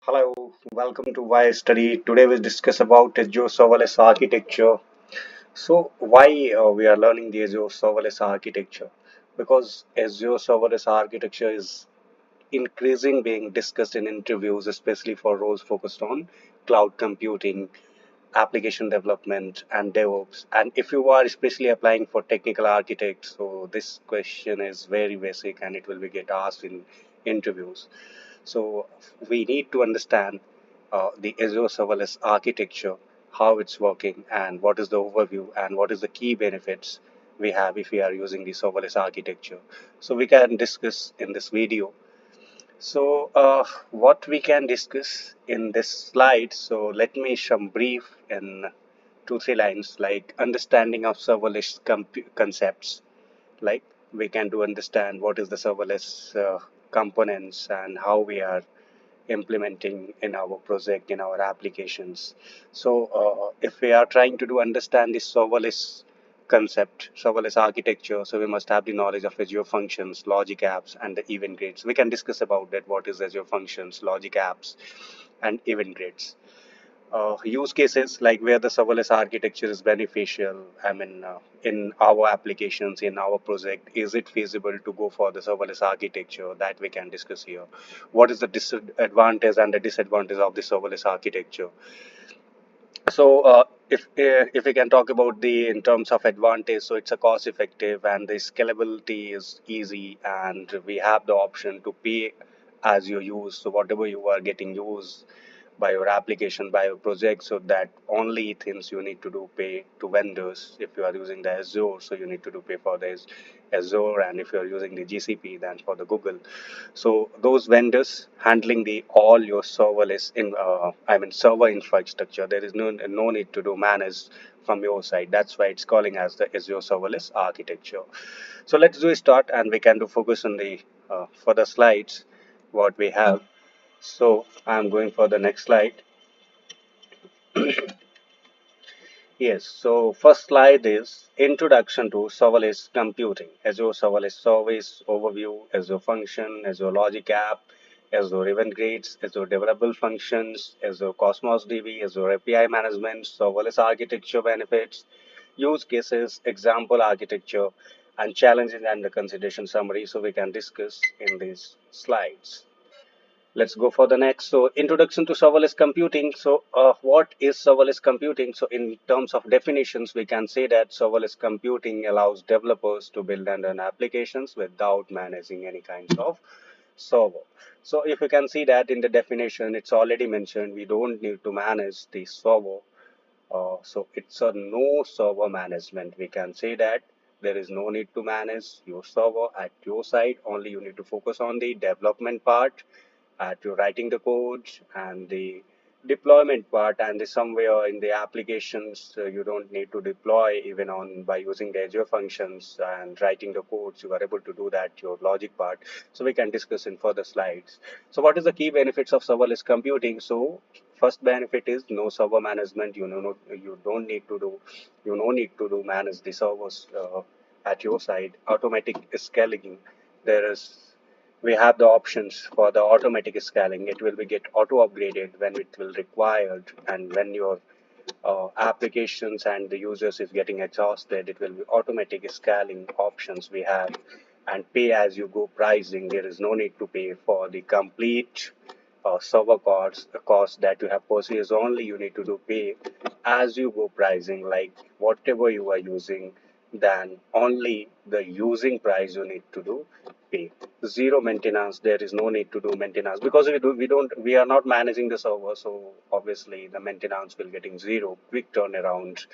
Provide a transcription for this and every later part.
Hello, welcome to Why Study. Today we'll discuss about Azure Serverless architecture. So why we are learning the Azure Serverless architecture? Because Azure Serverless architecture is increasing being discussed in interviews, especially for roles focused on cloud computing, application development, and DevOps. And if you are especially applying for technical architect, so this question is very basic and it will be get asked in interviews. So we need to understand the Azure Serverless architecture, how it's working, and what is the overview, and what is the key benefits we have if we are using the serverless architecture. So we can discuss in this video. So what we can discuss in this slide. So let me some brief in 2 3 lines, like understanding of serverless concepts, like we can do understand what is the serverless components and how we are implementing in our project, in our applications. So if we are trying to do understand this serverless concept, serverless architecture, so we must have the knowledge of Azure functions, logic apps, and the event grids. We can discuss about that, what is Azure functions, logic apps, and event grids. Use cases like where the serverless architecture is beneficial. I mean, in our applications, in our project, is it feasible to go for the serverless architecture? That we can discuss here. What is the disadvantage and the disadvantage of the serverless architecture? So, if we can talk about the in terms of advantage, so it's a cost effective and the scalability is easy, and we have the option to pay as you use. So whatever you are getting used by your application, by your project, so that only things you need to do pay to vendors. If you are using the Azure, so you need to do pay for this Azure, and if you are using the GCP, then for the Google. So those vendors handling the all your serverless in I mean server infrastructure, there is no need to do manage from your side. That's why it's calling as the Azure Serverless architecture. So let's do a start, and we can do focus on the further slides what we have. So I'm going for the next slide. Yes, so first slide is Introduction to Serverless Computing. Azure Serverless Service Overview, Azure Function, Azure Logic App, Azure Event Grids, Azure Developable Functions, Azure Cosmos DB, Azure API Management, Serverless Architecture Benefits, Use Cases, Example Architecture, and Challenges and the Consideration Summary. So we can discuss in these slides. Let's go for the next. So, introduction to serverless computing. So, what is serverless computing? So, in terms of definitions, we can say that serverless computing allows developers to build and run applications without managing any kinds of server. So, if you can see that in the definition, it's already mentioned we don't need to manage the server. So, it's a no server management. We can say that there is no need to manage your server at your side. Only you need to focus on the development part, to writing the code, and the deployment part, and the somewhere in the applications you don't need to deploy even on by using the Azure functions and writing the codes. You are able to do that your logic part. So we can discuss in further slides. So what is the key benefits of serverless computing? So first benefit is no server management. You don't need to do, you no need to do manage the servers at your side. Automatic scaling, there is, we have the options for the automatic scaling. It will be get auto upgraded when it will required, and when your applications and the users is getting exhausted, it will be automatic scaling options we have. And pay as you go pricing, there is no need to pay for the complete server costs. The cost that you have purchased, only you need to do pay as you go pricing, like whatever you are using, then only the using price you need to do pay. Zero maintenance, there is no need to do maintenance, because we are not managing the server, so obviously the maintenance will getting zero. Quick turnaround.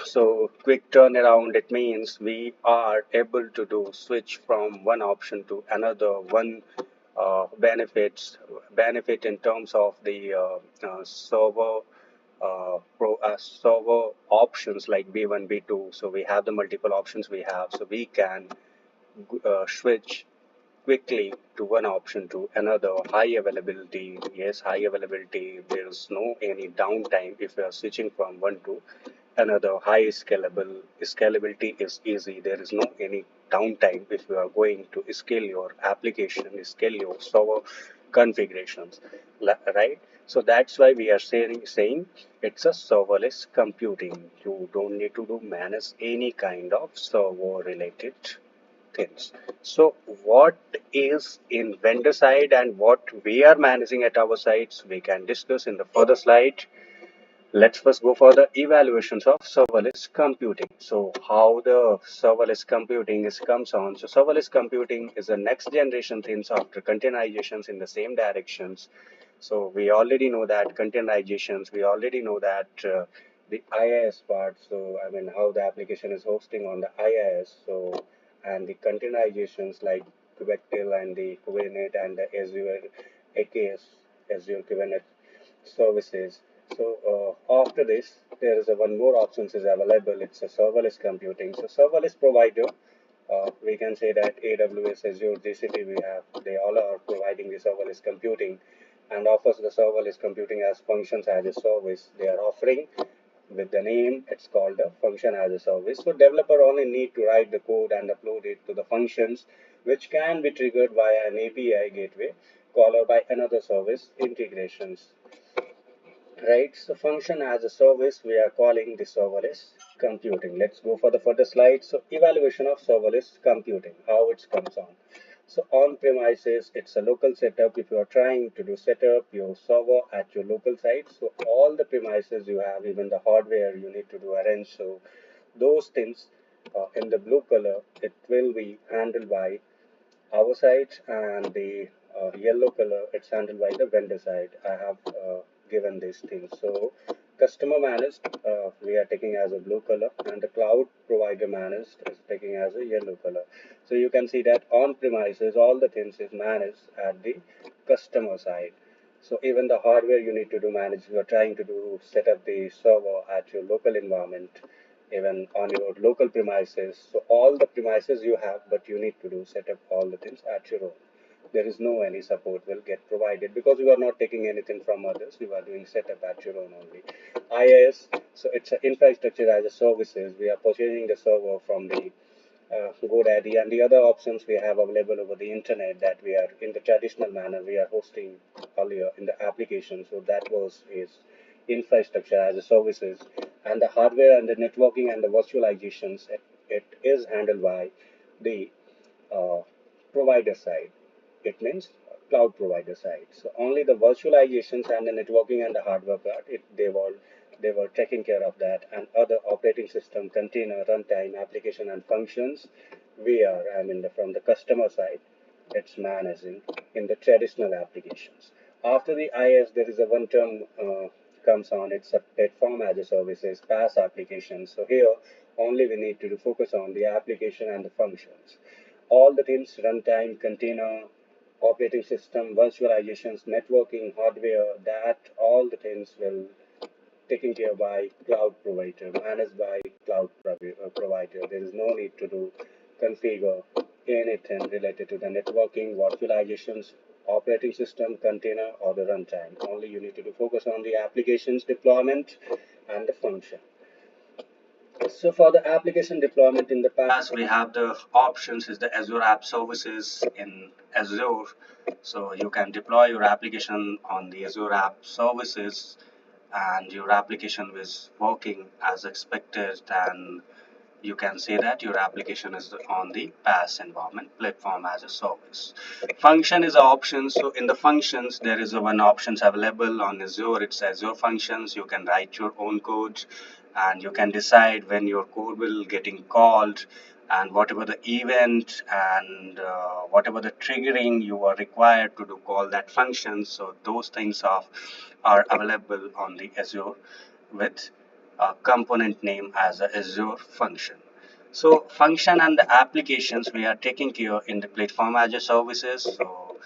So quick turnaround, it means we are able to do switch from one option to another. One benefit in terms of the server options like B1, B2. So we have the multiple options we have, so we can switch quickly to one option to another. High availability, yes, high availability, there is no any downtime if we are switching from one to another. High scalability is easy, there is no any downtime if you are going to scale your application, scale your server configurations, right? So that's why we are saying it's a serverless computing. You don't need to do manage any kind of server related things. So what is in vendor side and what we are managing at our sites, we can discuss in the further slide. Let's first go for the evaluations of serverless computing. So how the serverless computing is comes on. So serverless computing is the next generation things after containerizations in the same directions. So we already know that containerizations, we already know that the IIS part. So I mean how the application is hosting on the IIS. So and the containerizations like Kubectl and the Kubernetes and the Azure AKS, Azure Kubernetes services. So after this, there is a one more options is available. It's a serverless computing. So serverless provider, we can say that AWS, Azure, GCP, we have. They all are providing the serverless computing, and offers the serverless computing as functions as a service. They are offering with the name. It's called a function as a service. So developer only need to write the code and upload it to the functions, which can be triggered via an API gateway call or by another service integrations. Right, so function as a service, we are calling the serverless computing. Let's go for the further slide. So evaluation of serverless computing, how it comes on. So on premises, it's a local setup. If you are trying to do setup your server at your local site, so all the premises you have, even the hardware you need to do arrange. So those things in the blue color, it will be handled by our side, and the yellow color it's handled by the vendor side. I have given these things. So customer managed, we are taking as a blue color, and the cloud provider managed is taking as a yellow color. So you can see that on premises all the things is managed at the customer side. So even the hardware you need to do manage. You are trying to do set up the server at your local environment, even on your local premises. So all the premises you have, but you need to do set up all the things at your own. There is no any support will get provided because you are not taking anything from others. You are doing setup at your own only. IaaS, so it's an infrastructure as a services. We are purchasing the server from the GoDaddy, and the other options we have available over the internet that we are in the traditional manner we are hosting earlier in the application. So that was is infrastructure as a services, and the hardware and the networking and the virtualizations. It is handled by the uh, provider side. It means cloud provider side. So only the virtualizations and the networking and the hardware part, they were taking care of that, and other operating system, container, runtime, application, and functions. We are, I mean, from the customer side, it's managing in the traditional applications. After the IS, there is a one term comes on. It's a platform as a services, PaaS applications. So here only we need to focus on the application and the functions. All the things, runtime, container, operating system, virtualizations, networking, hardware, that all the things will taken care by cloud provider, managed by provider. There is no need to do configure anything related to the networking, virtualizations, operating system, container, or the runtime. Only you need to do focus on the applications deployment and the function. So for the application deployment in the past, we have the options is the Azure App Services in Azure. So you can deploy your application on the Azure App Services, and your application is working as expected, and you can say that your application is on the PaaS environment, platform as a service. Function is an option. So in the functions, there is a one options available on Azure. It's Azure functions. You can write your own code, and you can decide when your code will getting called, and whatever the event and whatever the triggering you are required to do call that function. So those things are available on the Azure with a component name as a Azure function. So function and the applications we are taking care in the platform Azure services. So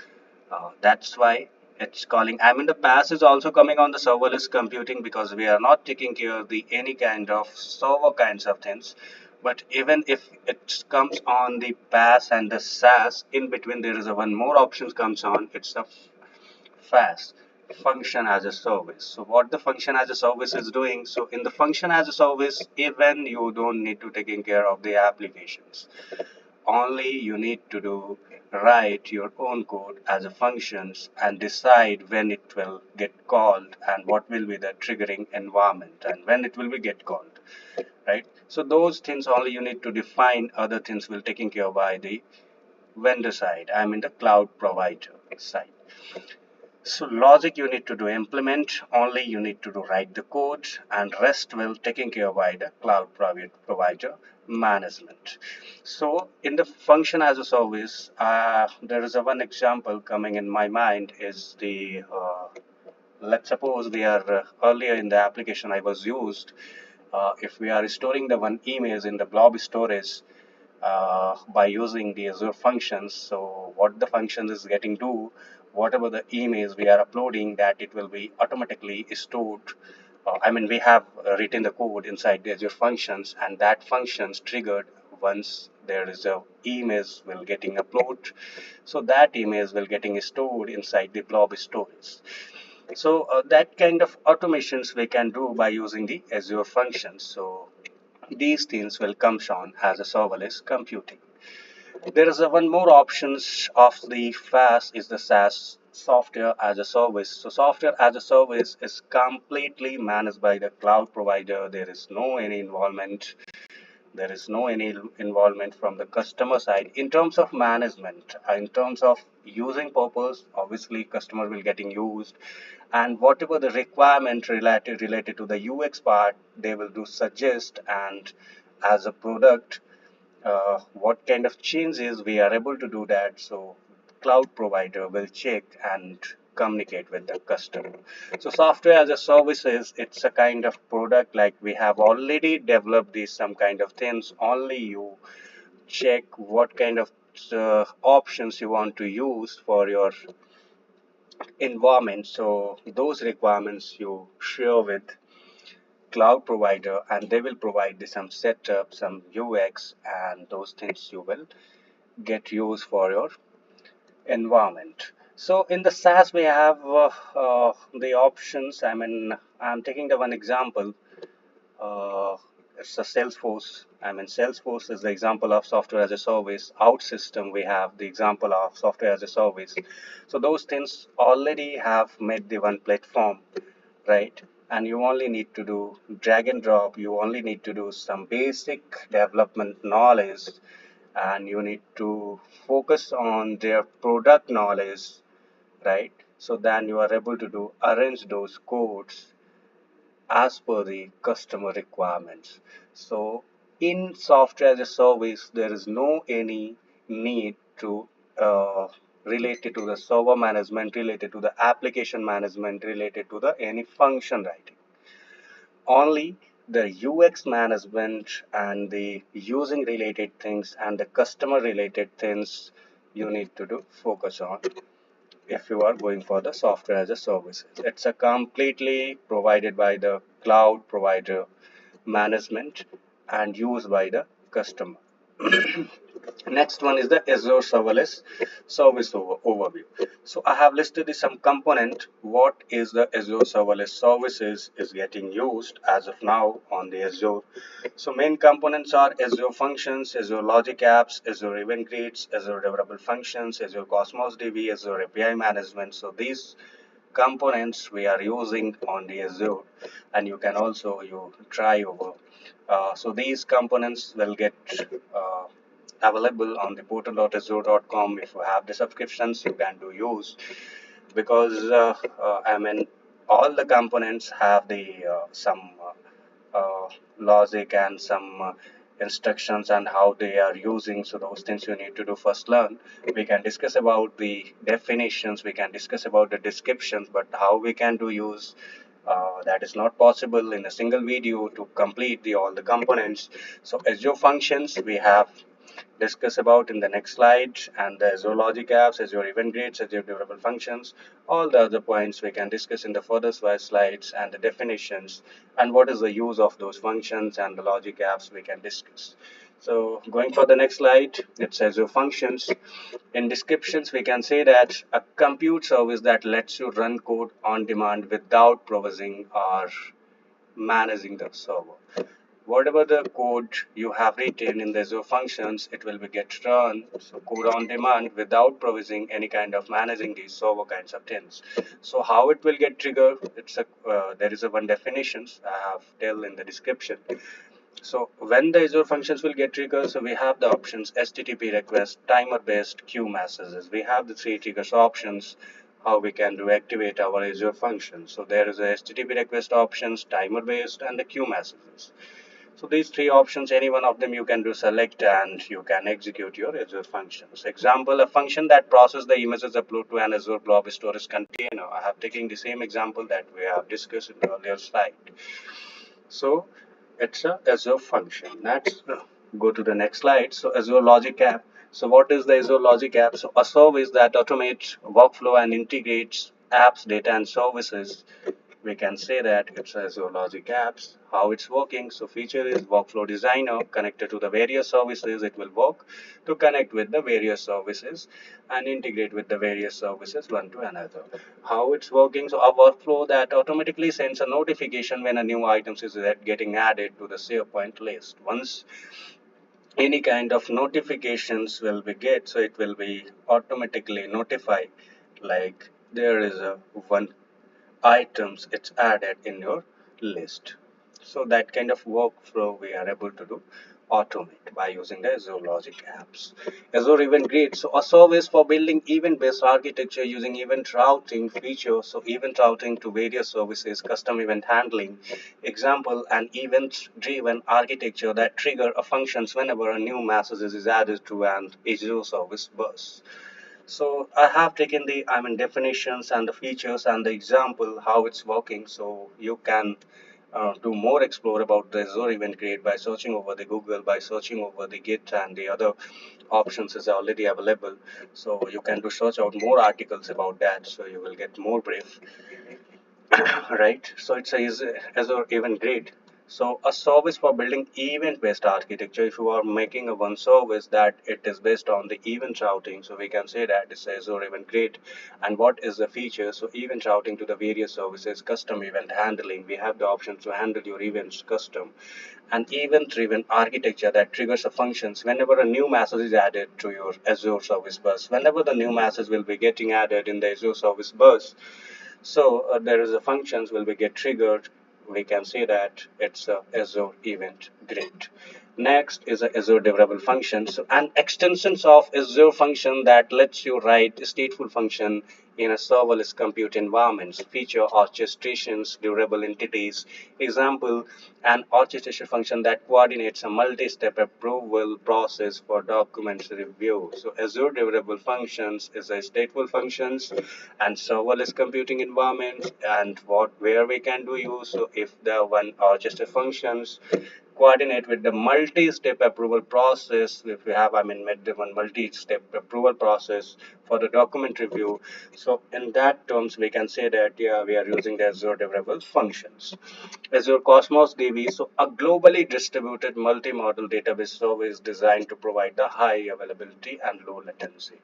that's why it's calling. I mean the PaaS is also coming on the serverless computing because we are not taking care of the any kind of server kinds of things. But even if it comes on the PaaS and the SaaS, in between there is a one more options comes on. It's a fast function as a service. So what the function as a service is doing, so in the function as a service, even you don't need to taking care of the applications, only you need to do write your own code as a functions and decide when it will get called and what will be the triggering environment and when it will be get called, right? So those things only you need to define. Other things will taken care by the vendor side, I mean the cloud provider side. So logic you need to do implement, only you need to do write the code, and rest will taken care by the cloud provider management. So in the function as a service, there is a one example coming in my mind is the let's suppose we are earlier in the application I was used. If we are storing the one emails in the blob storage by using the Azure functions. So what the functions is getting to, whatever the emails we are uploading, that it will be automatically stored. I mean, we have written the code inside the Azure functions, and that functions triggered once there is a emails will getting uploaded. So that emails will getting stored inside the blob storage. So that kind of automations we can do by using the Azure functions. So these things will come on as a serverless computing. There is a one more options of the FaaS is the SaaS software as a service. So software as a service is completely managed by the cloud provider. There is no any involvement. There is no any involvement from the customer side in terms of management. In terms of using purpose, obviously customer will getting used, and whatever the requirement related to the UX part, they will do suggest, and as a product what kind of changes we are able to do that. So cloud provider will check and communicate with the customer. So software as a services, it's a kind of product like we have already developed these some kind of things. Only you check what kind of options you want to use for your environment. So those requirements you share with cloud provider, and they will provide some setup, some UX, and those things you will get used for your environment. So in the SaaS, we have the options. I mean, I'm taking the one example. Uh, it's a Salesforce. I mean, Salesforce is the example of software as a service. OutSystem, we have the example of software as a service. So those things already have made the one platform, right? And you only need to do drag and drop. You only need to do some basic development knowledge, and you need to focus on their product knowledge, right? So then you are able to do arrange those codes as per the customer requirements. So in software as a service, there is no any need to related to the server management, related to the application management, related to the any function writing. Only the UX management and the using related things and the customer related things you need to do focus on if you are going for the software as a service. It's a completely provided by the cloud provider management and used by the customer. Next one is the Azure Serverless service overview. So I have listed some component. What is the Azure Serverless services is getting used as of now on the Azure. So main components are Azure Functions, Azure Logic Apps, Azure Event Grids, Azure Developable Functions, Azure Cosmos DB, Azure API Management. So these components we are using on the Azure, and you can also you try over. So these components will get uh, available on the portal.azure.com. If you have the subscriptions, you can do use, because I mean all the components have the some logic and some instructions and how they are using. So those things you need to do first learn. We can discuss about the definitions, we can discuss about the descriptions, but how we can do use, that is not possible in a single video to complete the all the components. So Azure functions we have discuss about in the next slide, and the Azure Logic Apps, Azure Event Grids, Azure Developable Functions, all the other points we can discuss in the further slides, and the definitions and what is the use of those functions and the logic apps we can discuss. So going for the next slide, it says Azure Functions. In descriptions, we can say that a compute service that lets you run code on demand without provisioning or managing the server. whatever the code you have written in the Azure functions, it will be get run, so code on demand without provisioning any kind of managing these server kinds of things. So how it will get triggered? It's a there is a one definitions I have tell in the description. So when the Azure functions will get triggered, so we have the options HTTP request, timer based, queue messages. We have the three triggers options how we can do activate our Azure functions. So there is a HTTP request options, timer based, and the queue messages. So these three options, any one of them you can do select and you can execute your Azure functions. Example, a function that processes the images upload to an Azure blob storage container. I have taken the same example that we have discussed in the earlier slide. So it's a Azure function. Let's go to the next slide. So Azure Logic App. So what is the Azure Logic App? So a service that automates workflow and integrates apps, data, and services. We can say that it's Azure Logic Apps. How it's working? So feature is workflow designer connected to the various services. It will work to connect with the various services and integrate with the various services one to another. How it's working? So a workflow that automatically sends a notification when a new items is getting added to the SharePoint list. Once any kind of notifications will be get, so it will be automatically notified like there is a one items it's added in your list. So that kind of workflow we are able to do automate by using the Azure Logic apps. Azure Event Grid, so a service for building event-based architecture using event routing features, so event routing to various services, custom event handling. Example, an event-driven architecture that trigger a functions whenever a new message is added to an Azure service bus. So I have taken the definitions and the features and the example how it's working. So you can do more explore about the Azure Event Grid by searching over the Google, by searching over the Git and the other options is already available. So you can do search out more articles about that. So you will get more brief. Right? So it says Azure Event Grid. So a service for building event-based architecture. If you are making a one service that it is based on the event routing, so we can say that it's Azure Event Grid. And what is the feature? So event routing to the various services, custom event handling. We have the option to handle your events custom. An event-driven architecture that triggers the functions whenever a new message is added to your Azure Service Bus. Whenever the new message will be getting added in the Azure Service Bus, so there is a functions will be get triggered. We can say that it's a Azure Event Grid. Next is a Azure Developable Function. So an extensions of Azure function that lets you write stateful function in a serverless compute environments, feature orchestrations, durable entities. Example, an orchestration function that coordinates a multi-step approval process for documents review. So Azure Developable Functions is a stateful functions and serverless computing environments and what where we can do use. So if the one orchestra functions coordinate with the multi-step approval process, if we have made the one multi-step approval process for the document review, so in that terms we can say that yeah, we are using the Azure Developable Functions. Azure Cosmos DB, so a globally distributed multi-model database service designed to provide the high availability and low latency.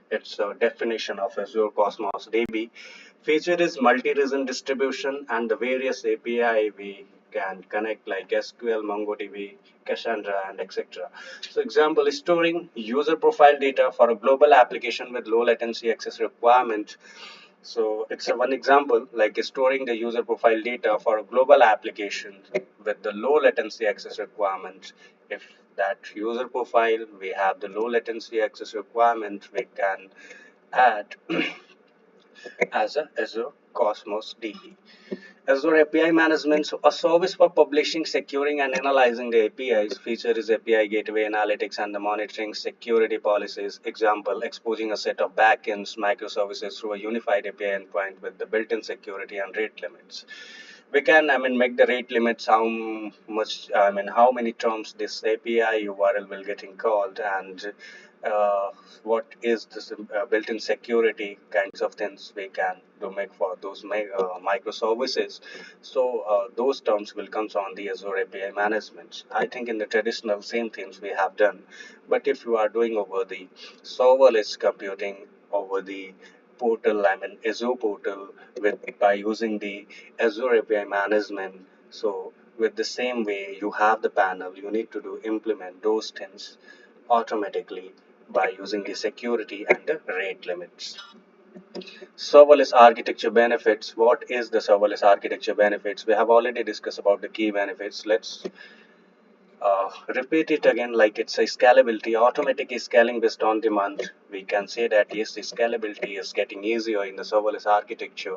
Its definition of Azure Cosmos DB. Feature is multi-region distribution and the various API we can connect like SQL, MongoDB, Cassandra, and etc. So example is storing user profile data for a global application with low latency access requirement. So it's a one example like storing the user profile data for a global application with the low latency access requirement. If that user profile we have the low latency access requirement, we can add as a Azure Cosmos DB. Azure API management, so a service for publishing, securing, and analyzing the APIs. Feature is API gateway analytics and the monitoring security policies. Example, exposing a set of backends microservices through a unified API endpoint with the built-in security and rate limits. We can make the rate limits how much how many terms this API URL will getting called and what is this built-in security kinds of things we can do make for those microservices. So those terms will comes on the Azure API management. I think in the traditional same things we have done, but if you are doing over the serverless computing over the portal, Azure portal with by using the Azure API management. So with the same way you have the panel, you need to implement those things automatically by using the security and the rate limits. Serverless architecture benefits. What is the serverless architecture benefits? We have already discussed about the key benefits. Let's repeat it again. Like it's a scalability, automatic scaling based on demand. We can say that yes, the scalability is getting easier in the serverless architecture.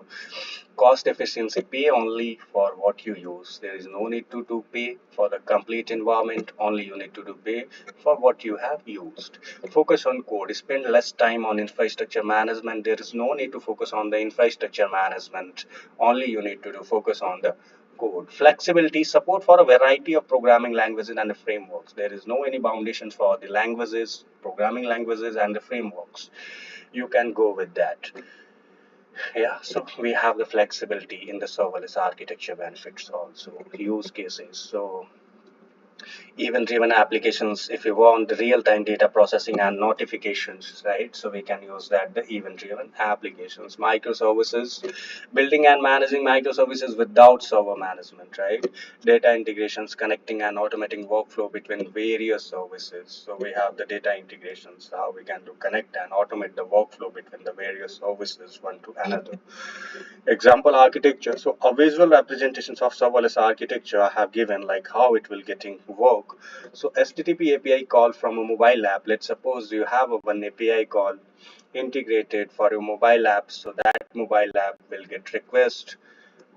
Cost efficiency, pay only for what you use. There is no need to pay for the complete environment, only you need to pay for what you have used. Focus on code, spend less time on infrastructure management. There is no need to focus on the infrastructure management, only you need to focus on the code. Flexibility, support for a variety of programming languages and the frameworks. There is no any foundations for the languages, programming languages and the frameworks. You can go with that. Yeah, so we have the flexibility in the serverless architecture benefits also, use cases. So event-driven applications, if you want real-time data processing and notifications, right? So we can use that, the event-driven applications. Microservices, building and managing microservices without server management, right? Data integrations, connecting and automating workflow between various services. So we have the data integrations, how we can connect and automate the workflow between the various services one to another. Example architecture. So a visual representations of serverless architecture I have given, like how it will getting work. So HTTP API call from a mobile app. Let's suppose you have one API call integrated for your mobile app. So that mobile app will get request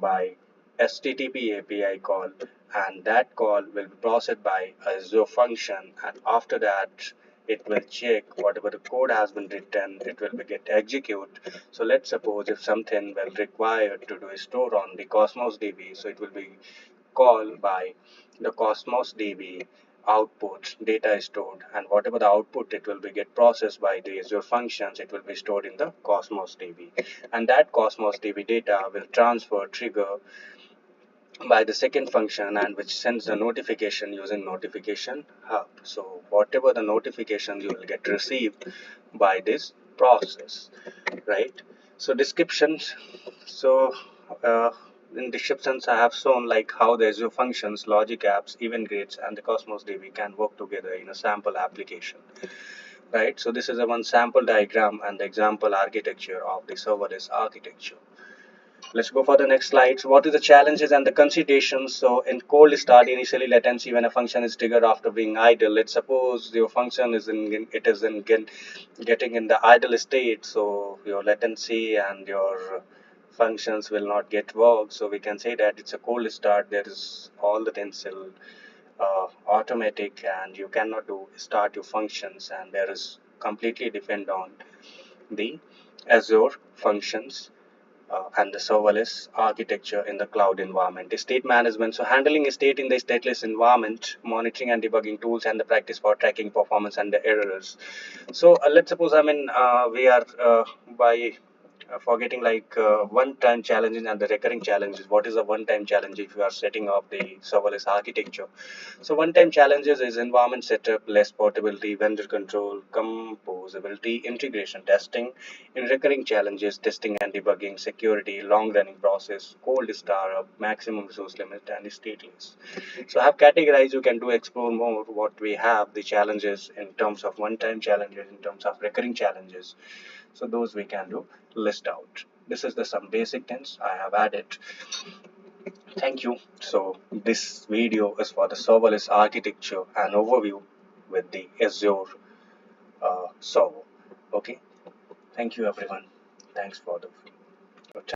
by HTTP API call, and that call will be processed by Azure function, and after that it will check whatever the code has been written, it will be get execute. So let's suppose if something will require to do a store on the Cosmos DB, so it will be called by the Cosmos DB output data is stored, and whatever the output it will be get processed by the Azure functions, it will be stored in the Cosmos DB, and that Cosmos DB data will transfer trigger by the second function, and which sends the notification using notification hub. So whatever the notification you will get received by this process, right? So descriptions. So in descriptions I have shown like how the Azure functions, logic apps, event grids and the Cosmos DB can work together in a sample application, right? So this is a one sample diagram and the example architecture of the serverless architecture. Let's go for the next slides. What is the challenges and the considerations? So in cold start, initially latency when a function is triggered after being idle. Let's suppose your function is getting in the idle state, so your latency and your functions will not get work. So we can say that it's a cold start. There is all the things automatic, and you cannot start your functions, and there is completely depend on the Azure functions and the serverless architecture in the cloud environment. State management, so handling state in the stateless environment, monitoring and debugging tools, and the practice for tracking performance and the errors. So let's suppose we are by forgetting like one-time challenges and the recurring challenges. What is a one-time challenge if you are setting up the serverless architecture? So one-time challenges is environment setup, less portability, vendor control, composability, integration testing. In recurring challenges, testing and debugging, security, long-running process, cold startup, maximum resource limit, and stateless. So I have categorized. You can do explore more what we have the challenges in terms of one-time challenges, in terms of recurring challenges. So those we can do list out. This is the some basic things I have added. Thank you. So this video is for the serverless architecture and overview with the Azure server. Okay. Thank you everyone. Thanks for the